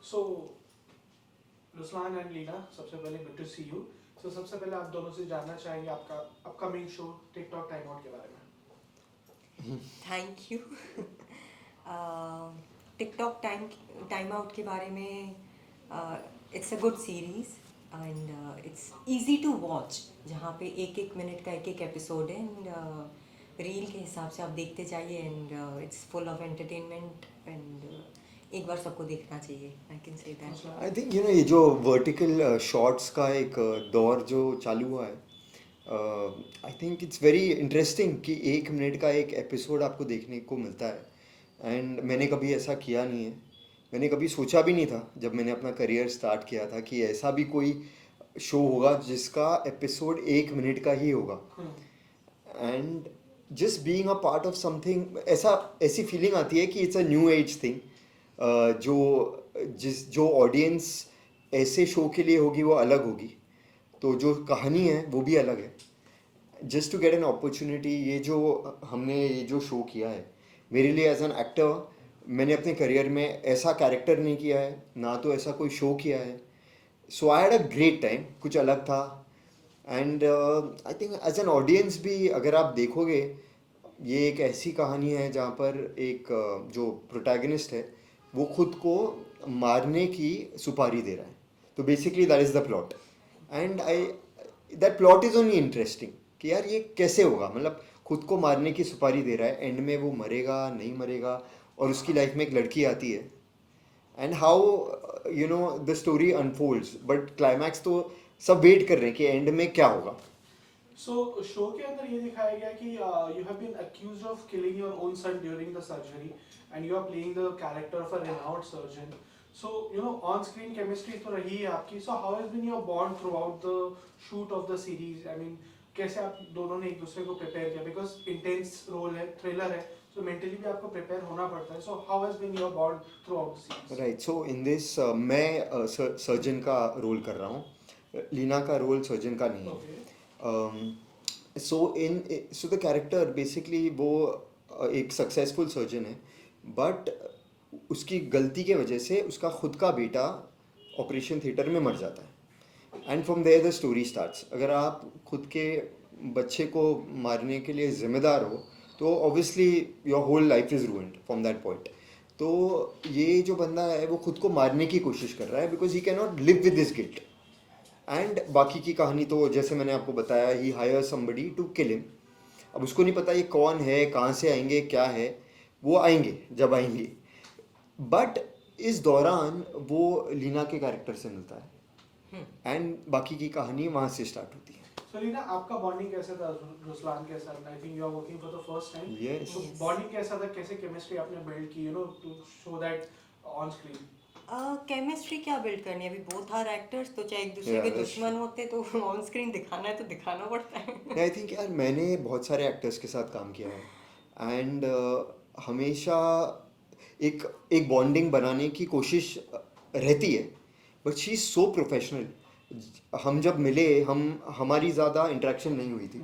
So Ruslan and Leena, सबसे पहले good to see you. So सबसे पहले आप दोनों से जानना चाहेंगे आपका upcoming show TikTok time out के बारे में। Thank you. TikTok time out के बारे में, it's a good series and it's easy to watch, जहाँ पे एक एक मिनट का एक एक एपिसोड है एंड रील के हिसाब से आप देखते जाइए and it's full of entertainment and एक बार सबको देखना चाहिए, I can say that. I think ये जो वर्टिकल शॉट्स का एक दौर जो चालू हुआ है, I think it's very interesting कि 1 मिनट का एक एपिसोड आपको देखने को मिलता है। एंड मैंने कभी ऐसा किया नहीं है, मैंने कभी सोचा भी नहीं था जब मैंने अपना करियर स्टार्ट किया था कि ऐसा भी कोई शो होगा जिसका एपिसोड 1 मिनट का ही होगा। And just being a part of something, ऐसी फीलिंग आती है कि it's a new age thing. जो ऑडियंस ऐसे शो के लिए होगी वो अलग होगी, तो जो कहानी है वो भी अलग है। Just to get an opportunity, ये जो शो किया है मेरे लिए एज एन एक्टर, मैंने अपने करियर में ऐसा कैरेक्टर नहीं किया है, ना तो ऐसा कोई शो किया है। So I had a great time, कुछ अलग था। And I think as an audience भी अगर आप देखोगे, ये एक ऐसी कहानी है जहाँ पर एक जो प्रोटैगनिस्ट है वो खुद को मारने की सुपारी दे रहा है। तो basically that is the plot. And that plot is only interesting कि यार ये कैसे होगा, मतलब खुद को मारने की सुपारी दे रहा है, एंड में वो मरेगा नहीं मरेगा, और उसकी लाइफ में एक लड़की आती है and how the story unfolds. But climax तो सब वेट कर रहे हैं कि एंड में क्या होगा। सो शो के अंदर ये दिखाया गया कि you have been accused of killing your own son during the surgery and you are playing the character of a renowned surgeon. So on screen chemistry तो रही है आपकी, so how has been your bond throughout the shoot of the series? I mean कैसे आप दोनों ने एक दूसरे को प्रिपेयर किया, बिकॉज इंटेंस रोल है, थ्रिलर है, तो मेंटली भी आपको प्रिपेयर होना पड़ता है। So how has been your bond throughout the series? Right, so in this मैं सर्जन का रोल कर रहा हूँ, लीना का रोल सर्जन का नहीं ओके। है। सो द कैरेक्टर बेसिकली वो एक सक्सेसफुल सर्जन है, बट उसकी गलती के वजह से उसका खुद का बेटा ऑपरेशन थिएटर में मर जाता है। And from there the story starts. अगर आप खुद के बच्चे को मारने के लिए जिम्मेदार हो तो obviously your whole life is ruined from that point. तो ये जो बंदा है वो खुद को मारने की कोशिश कर रहा है because he can not live with this guilt. And बाकी की कहानी तो जैसे मैंने आपको बताया, he hire somebody to kill him. अब उसको नहीं पता ये कौन है, कहाँ से आएंगे, क्या है, वो आएंगे जब आएंगे। बट इस दौरान वो लीना के कैरेक्टर से मिलता है एंड बाकी की कहानी वहाँ से स्टार्ट होती है। So लीना, आपका बॉन्डिंग कैसा था रुस्लान के साथ? I think you are working for the first time. Yes. तो बॉन्डिंग कैसा था, कैसे केमिस्ट्री आपने बिल्ड की to show that on screen? Chemistry क्या बिल्ड करनी है, अभी बोथ आर एक्टर्स, तो चाहे एक दूसरे के that's दुश्मन होते तो ऑन स्क्रीन दिखाना है तो दिखाना पड़ता है। आई थिंक यार मैंने बहुत सारे एक्टर्स के साथ काम किया है एंड हमेशा एक एक बॉन्डिंग बनाने की कोशिश रहती है, but she is so professional. हम जब मिले, हमारी ज़्यादा इंटरेक्शन नहीं हुई थी,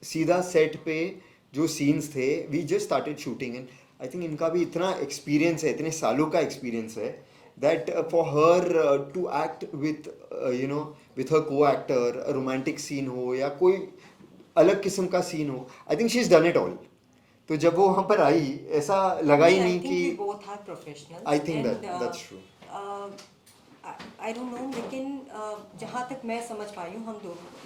सीधा सेट पे जो सीन्स थे we just started shooting. And I think इनका भी इतना एक्सपीरियंस है, इतने सालों का एक्सपीरियंस है that for her to act with with her co-actor, a romantic scene हो या कोई अलग किस्म का सीन हो, I think she is done it all. तो जब वो वहाँ पर आई ऐसा लगा ही नहीं कि both are professionals, I think that's true. I don't know, लेकिन जहाँ तक मैं समझ पाई हूँ, हम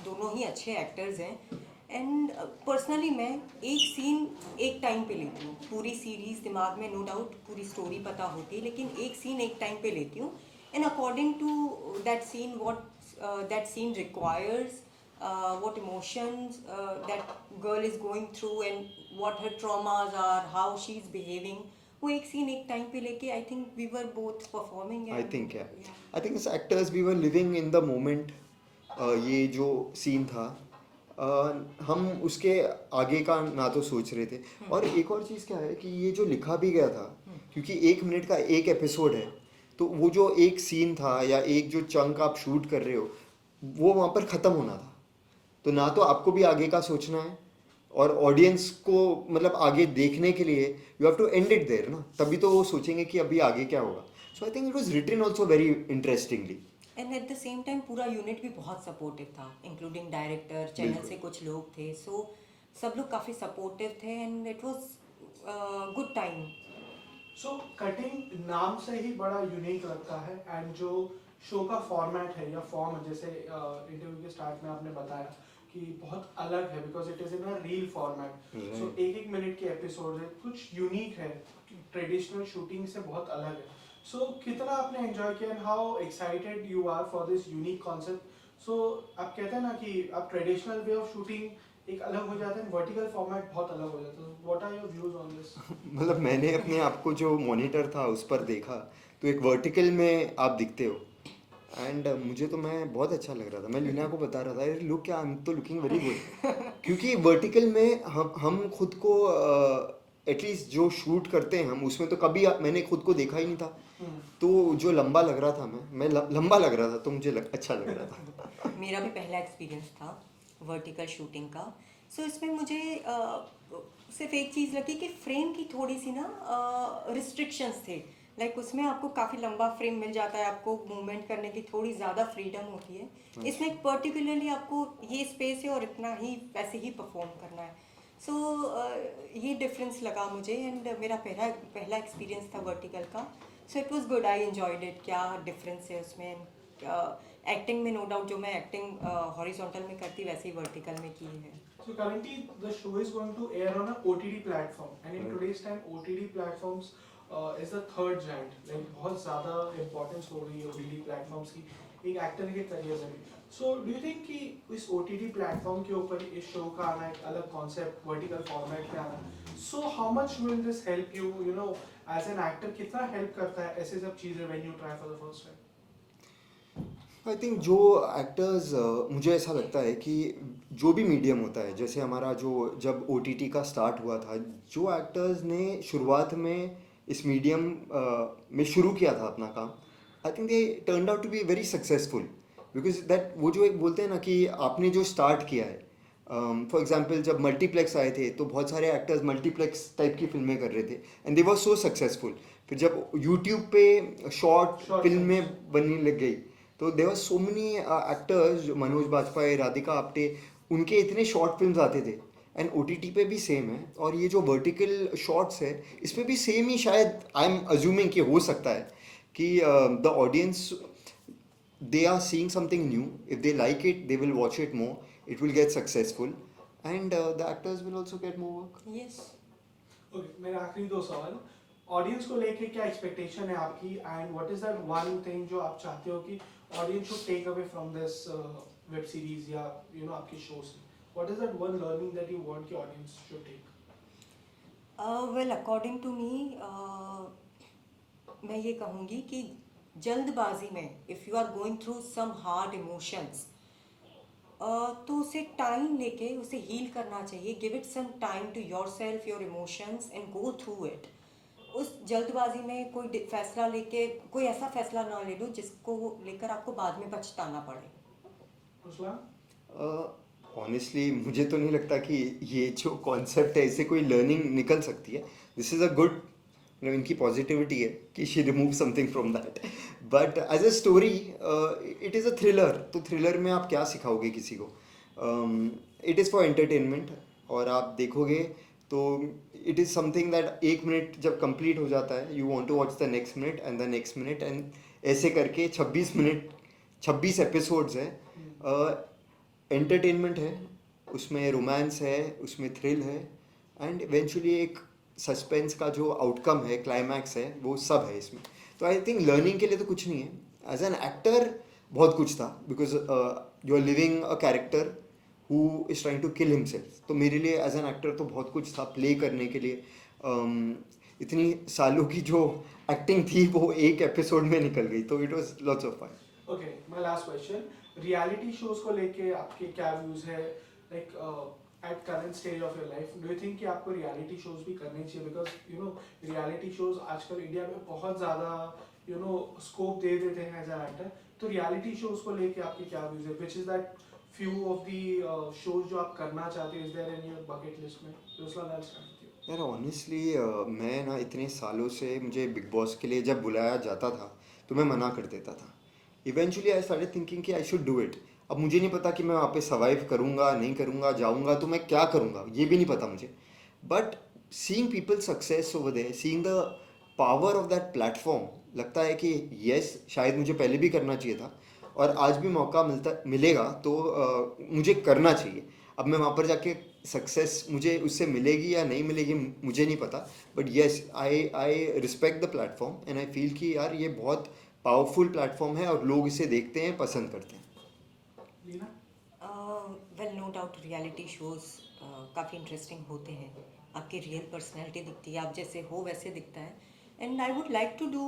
दोनों ही अच्छे एक्टर्स हैं। एंड पर्सनली मैं एक सीन एक टाइम पे लेती हूँ, पूरी सीरीज दिमाग में नो डाउट पूरी स्टोरी पता होती है, लेकिन एक सीन एक टाइम पे लेती हूँ and according to that scene what that scene requires, what emotions that girl is going through and what her traumas are, how she's behaving, वो एक सीन एक टाइम पे लेके I think we were both performing. I think as actors we were living in the moment. ये जो scene था हम उसके आगे का ना तो सोच रहे थे। और एक और चीज़ क्या है कि ये जो लिखा भी गया था, क्योंकि 1 मिनट का एक एपिसोड है, तो वो जो एक सीन था या एक जो चंक आप शूट कर रहे हो वो वहाँ पर ख़त्म होना था। तो ना तो आपको भी आगे का सोचना है और ऑडियंस को मतलब आगे देखने के लिए you have to end it there ना, तभी तो वो सोचेंगे कि अभी आगे क्या होगा। So I think it was written also very interestingly. And at the same time पूरा यूनिट भी बहुत सपोर्टिव था, इंक्लूडिंग डायरेक्टर, चैनल बिल्कुल। से कुछ लोग थे, सो सब लोग काफ़ी सपोर्टिव थे and it was good time. So cutting नाम से ही बड़ा यूनिक लगता है, एंड जो शो का फॉर्मेट है या फॉर्म, जैसे इंटरव्यू के स्टार्ट में आपने बताया कि बहुत अलग है because it is in a reel format. So Right. एक एक मिनट के एपिसोड है, कुछ यूनिक है, ट्रेडिशनल शूटिंग से बहुत अलग है. सो कितना आपने एंजॉय किया and how excited you are for this unique concept. So आप कहते हैं ना कि आप ट्रेडिशनल वे ऑफ शूटिंग एक अलग हो जाता है, वर्टिकल फॉर्मेट बहुत अलग हो जाता है. What are your views on this? मतलब मैंने अपने आप को जो मॉनिटर था उस पर देखा, तो एक वर्टिकल में आप दिखते हो, एंड मुझे तो मैं बहुत अच्छा लग रहा था. मैं लीना को बता रहा था, अरे लुक, क्या आई एम तो लुकिंग वेरी गुड. क्योंकि वर्टिकल में हम खुद को एटलीस्ट जो शूट करते हैं हम उसमें तो कभी मैंने खुद को देखा ही नहीं था. तो जो लंबा लग रहा था, मैं लंबा लग रहा था, तो मुझे अच्छा लग रहा था. मेरा भी पहला एक्सपीरियंस था वर्टिकल शूटिंग का. सो इसमें मुझे सिर्फ एक चीज़ लगी कि फ्रेम की थोड़ी सी ना रिस्ट्रिक्शंस थे. लाइक उसमें आपको काफ़ी लंबा फ्रेम मिल जाता है, आपको मूवमेंट करने की थोड़ी ज़्यादा फ्रीडम होती है. इसमें पर्टिकुलरली आपको ये स्पेस है और इतना ही वैसे ही परफॉर्म करना है. सो ये डिफरेंस लगा मुझे एंड मेरा पहला पहला एक्सपीरियंस था वर्टिकल का. So it was good, I enjoyed it. क्या डिफरेंस है उसमें. एक्टिंग में नो डाउट जो मैं एक्टिंग हॉरिजॉन्टल में करती वैसे ही वर्टिकल में की है. So currently the show is going to air on a OTT platform, and in Right. today's time OTT platforms is the third giant. Like बहुत ज़्यादा importance हो रही है OTT platforms की एक एक्टर के करियर में. So do you think कि इस OTT platform के ऊपर इस शो का आना, एक अलग concept vertical format में आना, so how much will this help you, you know, as an actor कितना help करता है ऐसे सब चीज़ें when you try for the first time? I think जो एक्टर्स, मुझे ऐसा लगता है कि जो भी मीडियम होता है, जैसे हमारा जो जब ओ का स्टार्ट हुआ था, जो एक्टर्स ने शुरुआत में इस मीडियम में शुरू किया था अपना काम, I think they turn out to be very successful. Because that वो जो एक बोलते हैं ना कि आपने जो स्टार्ट किया है, फॉर एग्जाम्पल जब मल्टीप्लेक्स आए थे तो बहुत सारे एक्टर्स मल्टीप्लेक्स टाइप की फिल्में कर रहे थे and they were so successful. फिर जब यूट्यूब पे शॉर्ट Short फिल्में films. बनने लग गई, तो there were so many actors, Manoj Bajpayee, Radhika Apte, उनके इतने शॉर्ट फिल्म्स आते थे. एंड ओ पे भी सेम है, और ये जो वर्टिकल शॉर्ट्स है इसमें भी सेम ही शायद आई एम अज्यूमिंग कि हो सकता है कि the audience, they are seeing something new. If they like it, they will watch it more. It will get successful, and the actors will also get more work. Yes. Okay, मेरा आखिरी दो सवाल. Audience को लेके क्या expectation है आपकी, and what is that one thing जो आप चाहते हो कि audience should take away from this web series या यू नो आपके शो से? What is that one learning that you want कि audience should take? Well according to me, मैं ये कहूँगी कि जल्दबाजी में if you are going through some hard emotions, तो उसे टाइम लेके उसे हील करना चाहिए. Give it some time to yourself, your emotions, and go through it. उस जल्दबाजी में कोई फैसला लेके कोई ऐसा फैसला ना ले लो जिसको लेकर आपको बाद में पछताना पड़े. रुस्लान? Honestly, मुझे तो नहीं लगता कि ये जो कॉन्सेप्ट है इससे कोई लर्निंग निकल सकती है. दिस इज़ अ गुड, इनकी पॉजिटिविटी है कि she remove something from that. But as a story it is a thriller. तो थ्रिलर में आप क्या सिखाओगे किसी को? It is for entertainment. और आप देखोगे तो इट इज़ समथिंग दैट एक मिनट जब कंप्लीट हो जाता है, you want to watch the next minute and the next minute, and ऐसे करके 26 मिनट, 26 एपिसोड्स हैं. एंटरटेनमेंट है उसमें, रोमांस है उसमें, थ्रिल है, एंड इवेंचुअली एक सस्पेंस का जो आउटकम है, क्लाइमैक्स है, वो सब है इसमें. तो आई थिंक लर्निंग के लिए तो कुछ नहीं है. एज एन एक्टर बहुत कुछ था, because you are living a character who is trying to kill himself. तो मेरे लिए एज एन एक्टर तो बहुत कुछ था प्ले करने के लिए. इतनी सालों की जो एक्टिंग थी वो एक एपिसोड में निकल गई, तो it was lots of fun. Okay, my last question. Reality shows को लेके आपके क्या व्यूज है, like at current stage of your life? Do you think कि आपको रियलिटी शोज भी करने चाहिए? Because you know reality shows आजकल इंडिया में बहुत ज़्यादा यू नो स्कोप दे देते हैं एज एन एक्टर. तो रियलिटी शोज को लेके आपके क्या व्यूज है? Which is that few of the shows जो आप करना चाहते हो? Is there in your bucket list में? Ruslan, let's start with you. यार ऑनेस्टली मैं ना इतने सालों से मुझे बिग बॉस के लिए जब बुलाया जाता था तो मैं मना कर देता था. इवेंचुअली आई स्टार्टेड थिंकिंग कि आई शुड डू इट. अब मुझे नहीं पता कि मैं वहाँ पे सर्वाइव करूँगा नहीं करूँगा, जाऊँगा तो मैं क्या करूँगा ये भी नहीं पता मुझे. But seeing people success over there, seeing the power of that platform, लगता है कि यस शायद मुझे पहले भी करना चाहिए था और आज भी मौका मिलेगा तो मुझे करना चाहिए. अब मैं वहाँ पर जाके सक्सेस मुझे उससे मिलेगी या नहीं मिलेगी मुझे नहीं पता. But yes I I respect the platform and I feel कि यार ये बहुत पावरफुल प्लेटफॉर्म है और लोग इसे देखते हैं, पसंद करते हैं. Leena? Well no doubt reality shows काफ़ी इंटरेस्टिंग होते हैं. आपकी रियल पर्सनैलिटी दिखती है, आप जैसे हो वैसे दिखता है. And I would like to do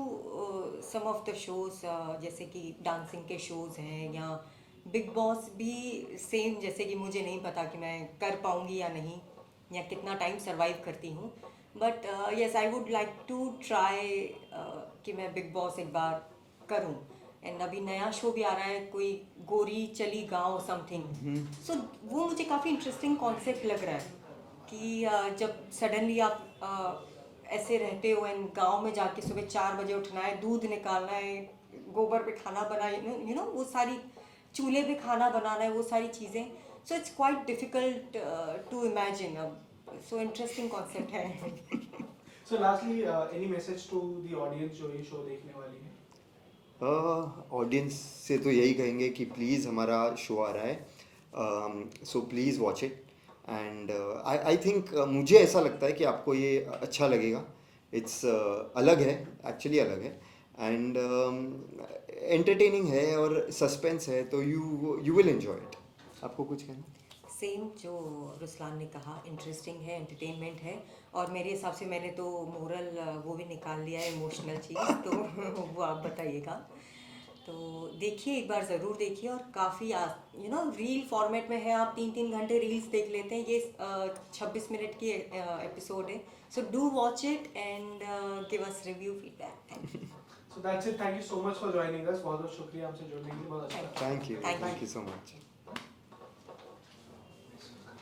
some of the shows, जैसे कि डांसिंग के शोज़ हैं या बिग बॉस भी सेम. जैसे कि मुझे नहीं पता कि मैं कर पाऊँगी या नहीं, या कितना टाइम सर्वाइव करती हूँ. But yes I would like to try कि मैं बिग बॉस एक बार करूँ. एंड अभी नया शो भी आ रहा है, कोई गोरी चली गांव समथिंग. सो वो मुझे काफ़ी इंटरेस्टिंग कॉन्सेप्ट लग रहा है कि जब सडनली आप ऐसे रहते हो एंड गांव में जाके सुबह 4 बजे उठना है, दूध निकालना है, गोबर पे खाना बनाना, यू नो वो सारी, चूल्हे पे खाना बनाना है, वो सारी चीज़ें. So it's quite difficult to imagine. अब सो इंटरेस्टिंग कॉन्सेप्ट है. So lastly, any message to the audience जो ये शो देखने वाली है? ऑडियंस से तो यही कहेंगे कि प्लीज़ हमारा शो आ रहा है, so please watch it. And I think मुझे ऐसा लगता है कि आपको ये अच्छा लगेगा. इट्स अलग है, एक्चुअली अलग है. एंड एंटरटेनिंग है और सस्पेंस है तो यू विल एंजॉय इट. आपको कुछ कहना? सेम जो रुस्लान ने कहा, इंटरेस्टिंग है, एंटरटेनमेंट है. और मेरे हिसाब से मैंने तो मोरल वो भी निकाल लिया है, इमोशनल चीज़. तो वो आप बताइएगा. तो देखिए, एक बार ज़रूर देखिए. और काफ़ी यू नो रील फॉर्मेट में है, आप 3-3 घंटे रील्स देख लेते हैं. ये 26 मिनट की एपिसोड है. So do watch it and give us review feedback. Thank you. So that's it. Thank you so much for joining us. बहुत बहुत शुक्रिया हमसे जुड़ने के लिए. बहुत अच्छा लगा. Thank you, Thank you. Thank you so much.